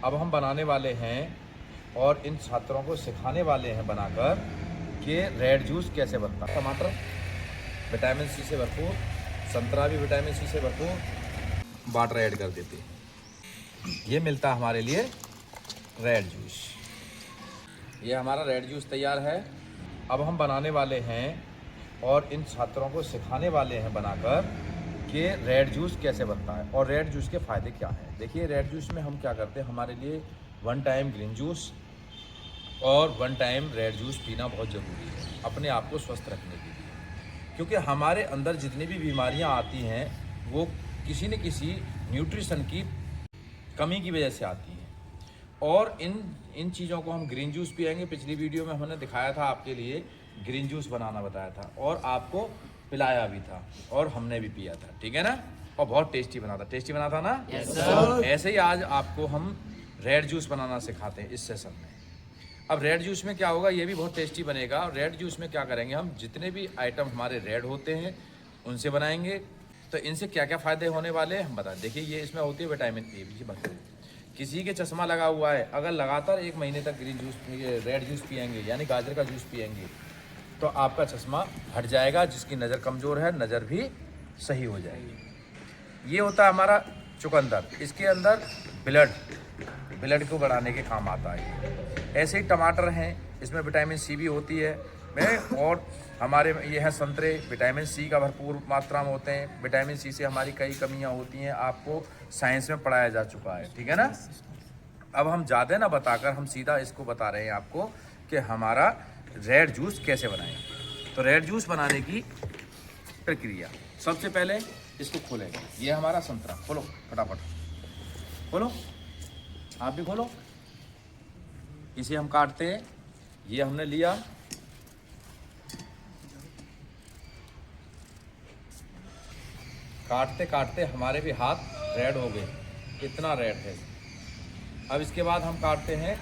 अब हम बनाने वाले हैं और इन छात्रों को सिखाने वाले हैं बनाकर कि रेड जूस कैसे बनता है। टमाटर विटामिन सी से भरपूर, संतरा भी विटामिन सी से भरपूर, वाटर ऐड कर देते हैं। ये मिलता है हमारे लिए रेड जूस। ये हमारा रेड जूस तैयार है। अब हम बनाने वाले हैं और इन छात्रों को सिखाने वाले हैं बनाकर कि रेड जूस कैसे बनता है और रेड जूस के फ़ायदे क्या हैं। देखिए, रेड जूस में हम क्या करते हैं, हमारे लिए 1 टाइम ग्रीन जूस और 1 टाइम रेड जूस पीना बहुत ज़रूरी है अपने आप को स्वस्थ रखने के लिए, क्योंकि हमारे अंदर जितनी भी बीमारियां आती हैं वो किसी न किसी न्यूट्रिशन की कमी की वजह से आती हैं। और इन चीज़ों को हम ग्रीन जूस पिएंगे। पिछली वीडियो में हमने दिखाया था, आपके लिए ग्रीन जूस बनाना बताया था और आपको पिलाया भी था और हमने भी पिया था, ठीक है ना। और बहुत टेस्टी बना था, टेस्टी बना था ना। Yes sir. ऐसे ही आज आपको हम रेड जूस बनाना सिखाते हैं इस सेशन में। अब रेड जूस में क्या होगा, ये भी बहुत टेस्टी बनेगा। रेड जूस में क्या करेंगे, हम जितने भी आइटम हमारे रेड होते हैं उनसे बनाएंगे। तो इनसे क्या क्या फ़ायदे होने वाले हैं हम बताएं। देखिए, ये इसमें होती है विटामिन ए भी भरपूर। किसी के चश्मा लगा हुआ है, अगर लगातार 1 महीने तक ग्रीन जूस रेड जूस पिएंगे यानी गाजर का जूस पिएंगे तो आपका चश्मा हट जाएगा। जिसकी नज़र कमज़ोर है, नज़र भी सही हो जाएगी। ये होता है हमारा चुकंदर, इसके अंदर ब्लड को बढ़ाने के काम आता है। ऐसे ही टमाटर हैं, इसमें विटामिन सी भी होती है। और हमारे ये है संतरे, विटामिन सी का भरपूर मात्रा में होते हैं। विटामिन सी से हमारी कई कमियां होती हैं, आपको साइंस में पढ़ाया जा चुका है, ठीक है ना। अब हम ज़्यादा ना बताकर हम सीधा इसको बता रहे हैं आपको कि हमारा रेड जूस कैसे बनाएं। तो रेड जूस बनाने की प्रक्रिया, सबसे पहले इसको खोलेंगे। ये हमारा संतरा, खोलो फटाफट खोलो, आप भी खोलो। इसे हम काटते हैं, ये हमने लिया। काटते काटते हमारे भी हाथ रेड हो गए, इतना रेड है। अब इसके बाद हम काटते हैं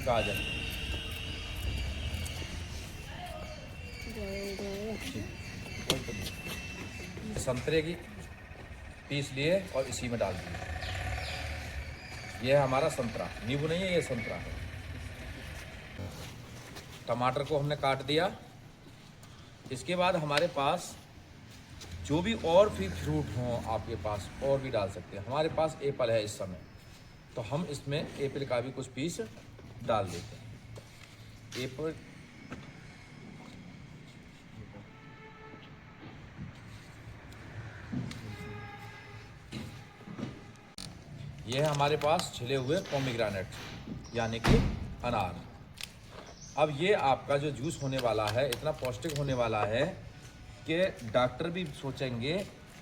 गाजर। संतरे की पीस लिए और इसी में डाल दिए। यह है हमारा संतरा, नींबू नहीं है, ये संतरा है। टमाटर को हमने काट दिया। इसके बाद हमारे पास जो भी और भी फ्रूट हों आपके पास और भी डाल सकते हैं। हमारे पास एप्पल है इस समय, तो हम इसमें एप्पल का भी कुछ पीस डाल देते हैं। एप्पल, ये है हमारे पास छिले हुए पोमीग्रेनेट यानी कि अनार। अब ये आपका जो जूस होने वाला है इतना पौष्टिक होने वाला है कि डॉक्टर भी सोचेंगे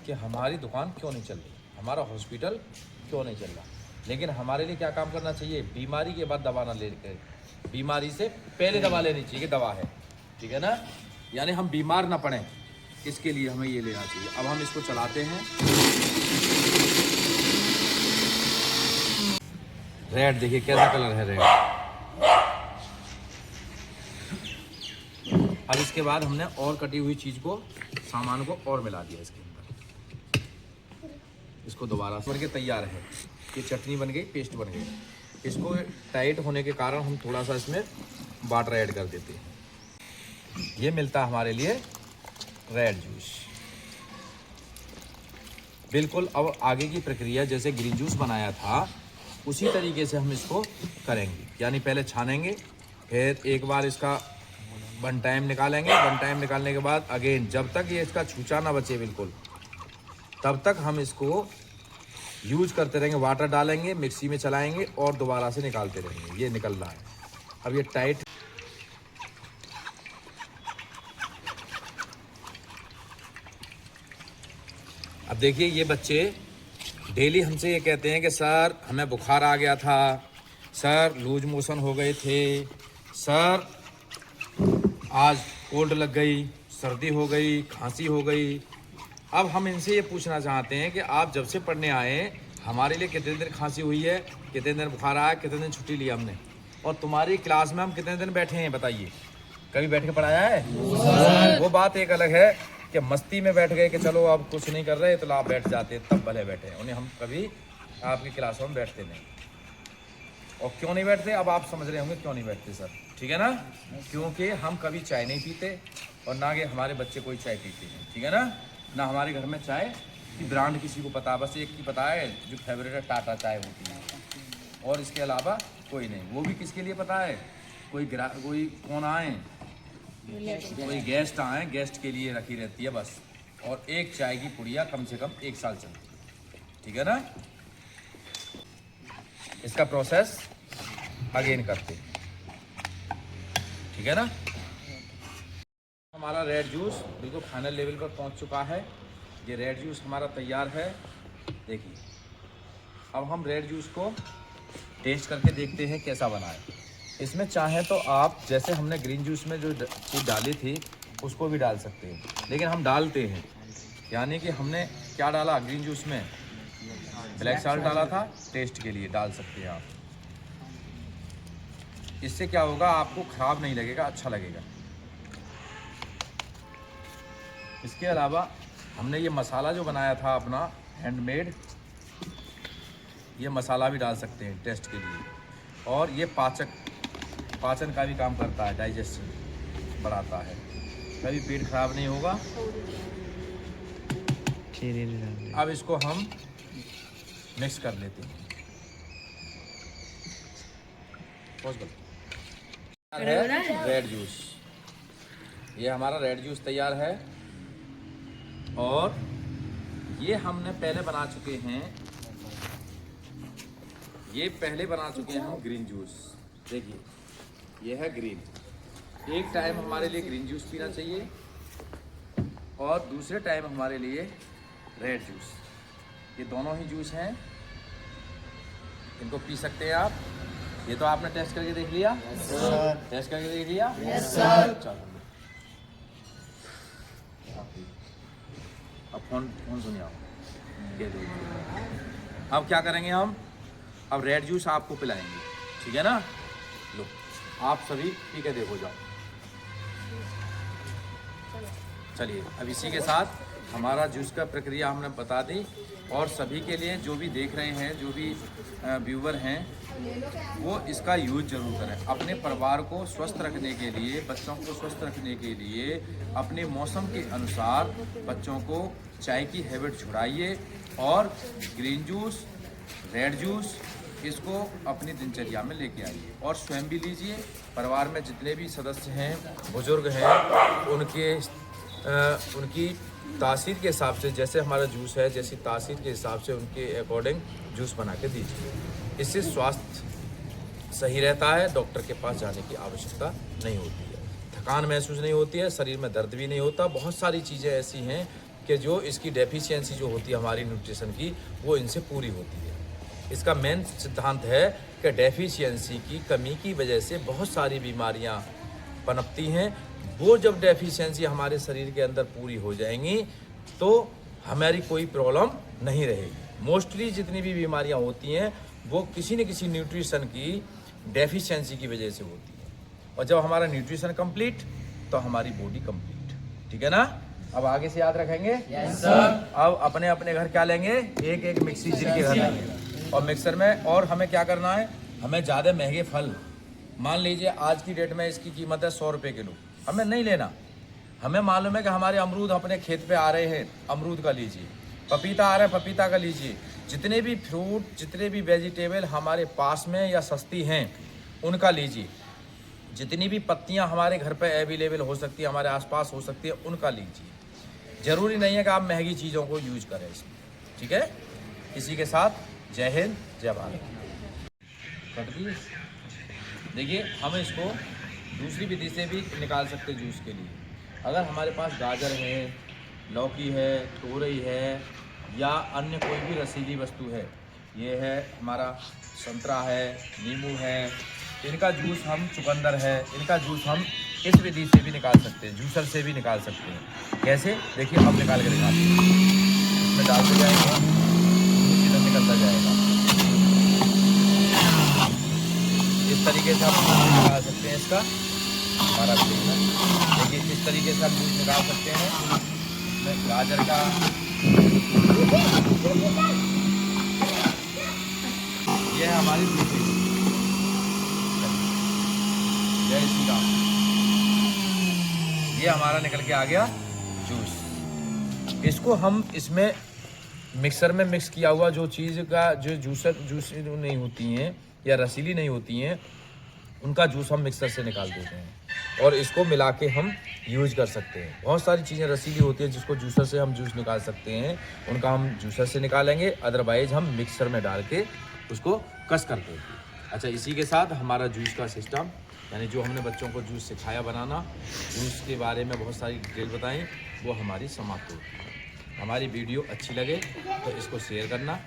कि हमारी दुकान क्यों नहीं चल रही, हमारा हॉस्पिटल क्यों नहीं चल रहा। लेकिन हमारे लिए क्या काम करना चाहिए, बीमारी के बाद दवा ना लेकर, बीमारी से पहले दवा लेनी चाहिए कि दवा है, ठीक है ना। यानी हम बीमार ना पड़ें, इसके लिए हमें ये लेना चाहिए। अब हम इसको चलाते हैं। रेड देखिए कैसा कलर है, रेड। अब इसके बाद हमने और कटी हुई चीज़ को, सामान को और मिला दिया इसके अंदर। इसको दोबारा से बनके तैयार है। ये चटनी बन गई, पेस्ट बन गई। इसको टाइट होने के कारण हम थोड़ा सा इसमें वाटर ऐड कर देते हैं। ये मिलता है हमारे लिए रेड जूस। बिल्कुल अब आगे की प्रक्रिया जैसे ग्रीन जूस बनाया था उसी तरीके से हम इसको करेंगे। यानी पहले छानेंगे, फिर एक बार इसका 1 टाइम निकालेंगे। 1 टाइम निकालने के बाद अगेन जब तक ये इसका छूचा ना बचे बिल्कुल, तब तक हम इसको यूज करते रहेंगे। वाटर डालेंगे, मिक्सी में चलाएंगे और दोबारा से निकालते रहेंगे। ये निकल रहा है। अब ये टाइट, अब देखिए ये बच्चे डेली हमसे ये कहते हैं कि सर हमें बुखार आ गया था, सर लूज मोशन हो गए थे, सर आज कोल्ड लग गई, सर्दी हो गई, खांसी हो गई। अब हम इनसे ये पूछना चाहते हैं कि आप जब से पढ़ने आए हमारे लिए कितने दिन खांसी हुई है, कितने दिन बुखार आया, कितने दिन छुट्टी लिया हमने, और तुम्हारी क्लास में हम कितने दिन बैठे हैं बताइए। कभी बैठ के पढ़ाया है? वो बात एक अलग है कि मस्ती में बैठ गए कि चलो अब कुछ नहीं कर रहे तो आप बैठ जाते, तब भले बैठे। उन्हें हम कभी आपकी क्लासों में बैठते नहीं। और क्यों नहीं बैठते, अब आप समझ रहे होंगे क्यों नहीं बैठते सर, ठीक है ना। क्योंकि हम कभी चाय नहीं पीते और ना कि हमारे बच्चे कोई चाय पीते हैं, ठीक है ना हमारे घर में चाय की ब्रांड किसी को पता, बस एक की पता है जो फेवरेट है, टाटा चाय होती है, और इसके अलावा कोई नहीं। वो भी किसके लिए पता है, कोई कौन आए, कोई गेस्ट आए, गेस्ट के लिए रखी रहती है बस। और एक चाय की पुड़िया कम से कम 1 साल चलती है, ठीक है ना। इसका प्रोसेस अगेन करते हैं, ठीक है ना। हमारा रेड जूस बिल्कुल फाइनल लेवल पर पहुंच चुका है। ये रेड जूस हमारा तैयार है, देखिए। अब हम रेड जूस को टेस्ट करके देखते हैं कैसा बना है। इसमें चाहे तो आप जैसे हमने ग्रीन जूस में जो चीज़ डाली थी उसको भी डाल सकते हैं, लेकिन हम डालते हैं, यानी कि हमने क्या डाला ग्रीन जूस में, ब्लैक सॉल्ट डाला था, टेस्ट के लिए डाल सकते हैं आप। इससे क्या होगा, आपको ख़राब नहीं लगेगा, अच्छा लगेगा। इसके अलावा हमने ये मसाला जो बनाया था अपना हैंडमेड, ये मसाला भी डाल सकते हैं टेस्ट के लिए। और ये पाचन का भी काम करता है, डाइजेशन बढ़ाता है, कभी पेट खराब नहीं होगा। अब इसको हम मिक्स कर लेते हैं। रेड जूस, ये हमारा रेड जूस तैयार है। और ये हमने पहले बना चुके हैं, हम ग्रीन जूस। देखिए ये है ग्रीन, एक टाइम हमारे लिए ग्रीन जूस पीना चाहिए और दूसरे टाइम हमारे लिए रेड जूस। ये दोनों ही जूस हैं, इनको पी सकते हैं आप। ये तो आपने टेस्ट करके देख लिया, टेस्ट करके देख लिया, चलो अब फोन सुनिए आप। अब क्या करेंगे हम, अब रेड जूस आपको पिलाएंगे, ठीक है ना। लो आप सभी पी के देखो जाओ। चलिए अब इसी के साथ हमारा जूस का प्रक्रिया हमने बता दी, और सभी के लिए जो भी देख रहे हैं, जो भी व्यूवर हैं, वो इसका यूज जरूर करें। अपने परिवार को स्वस्थ रखने के लिए, बच्चों को स्वस्थ रखने के लिए, अपने मौसम के अनुसार बच्चों को चाय की हैबिट छुड़ाइए और ग्रीन जूस, रेड जूस इसको अपनी दिनचर्या में लेके आइए और स्वयं भी लीजिए। परिवार में जितने भी सदस्य हैं, बुजुर्ग हैं, उनकी तासीर के हिसाब से, जैसे हमारा जूस है, जैसी तासीर के हिसाब से उनके अकॉर्डिंग जूस बना के दीजिए। इससे स्वास्थ्य सही रहता है, डॉक्टर के पास जाने की आवश्यकता नहीं होती है, थकान महसूस नहीं होती है, शरीर में दर्द भी नहीं होता। बहुत सारी चीज़ें ऐसी हैं कि जो इसकी डेफिशिएंसी जो होती है हमारी न्यूट्रिशन की, वो इनसे पूरी होती है। इसका मेन सिद्धांत है कि डेफिशिएंसी की कमी की वजह से बहुत सारी बीमारियां पनपती हैं। वो जब डेफिशिएंसी हमारे शरीर के अंदर पूरी हो जाएंगी तो हमारी कोई प्रॉब्लम नहीं रहेगी। मोस्टली जितनी भी बीमारियां होती हैं वो किसी न किसी न्यूट्रिशन की डेफिशिएंसी की वजह से होती है, और जब हमारा न्यूट्रिशन कंप्लीट तो हमारी बॉडी कंप्लीट, ठीक है ना। अब आगे से याद रखेंगे। yes, अब अपने अपने घर क्या लेंगे, एक एक मिक्सी जिनके घर लेंगे, और मिक्सर में, और हमें क्या करना है, हमें ज़्यादा महंगे फल, मान लीजिए आज की डेट में इसकी कीमत है 100 रुपये किलो, हमें नहीं लेना। हमें मालूम है कि हमारे अमरूद अपने खेत पे आ रहे हैं, अमरूद का लीजिए, पपीता आ रहा है, पपीता का लीजिए। जितने भी फ्रूट, जितने भी वेजिटेबल हमारे पास में या सस्ती हैं उनका लीजिए। जितनी भी पत्तियां हमारे घर पे अवेलेबल हो सकती है, हमारे आसपास हो सकती है, उनका लीजिए। ज़रूरी नहीं है कि आप महंगी चीज़ों को यूज करें इसमें, ठीक है। इसी के साथ जय हिंद, जय भारत। देखिए हम इसको दूसरी विधि से भी निकाल सकते जूस के लिए। अगर हमारे पास गाजर है, लौकी है, तोरई है, या अन्य कोई भी रसीली वस्तु है, ये है हमारा संतरा है, नींबू है, इनका जूस हम, चुकंदर है, इनका जूस हम इस विधि से भी निकाल सकते हैं, जूसर से भी निकाल सकते हैं। कैसे, देखिए हम निकाल के दिखाते हैं। इसमें डालते जाएंगे, जूस इधर निकलता जाएगा। इस तरीके से आप जूस निकाल सकते हैं इसका, हमारा देखिए इस तरीके से आप जूस निकाल सकते हैं। इसमें गाजर का, ये है हमारी दूसरी, जय श्री राम। ये हमारा निकल के आ गया जूस। इसको हम इसमें मिक्सर में मिक्स किया हुआ जो चीज़ का जो जूस नहीं होती हैं या रसीली नहीं होती हैं, उनका जूस हम मिक्सर से निकाल देते हैं और इसको मिला के हम यूज कर सकते हैं। बहुत सारी चीज़ें रसीली होती हैं जिसको जूसर से हम जूस निकाल सकते हैं, उनका हम जूसर से निकालेंगे, अदरवाइज़ हम मिक्सर में डाल के उसको कस कर देंगे। अच्छा, इसी के साथ हमारा जूस का सिस्टम, यानी जो हमने बच्चों को जूस सिखाया बनाना, जूस के बारे में बहुत सारी डिटेल बताएं, वो हमारी समाप्त होती है। हमारी वीडियो अच्छी लगे तो इसको शेयर करना,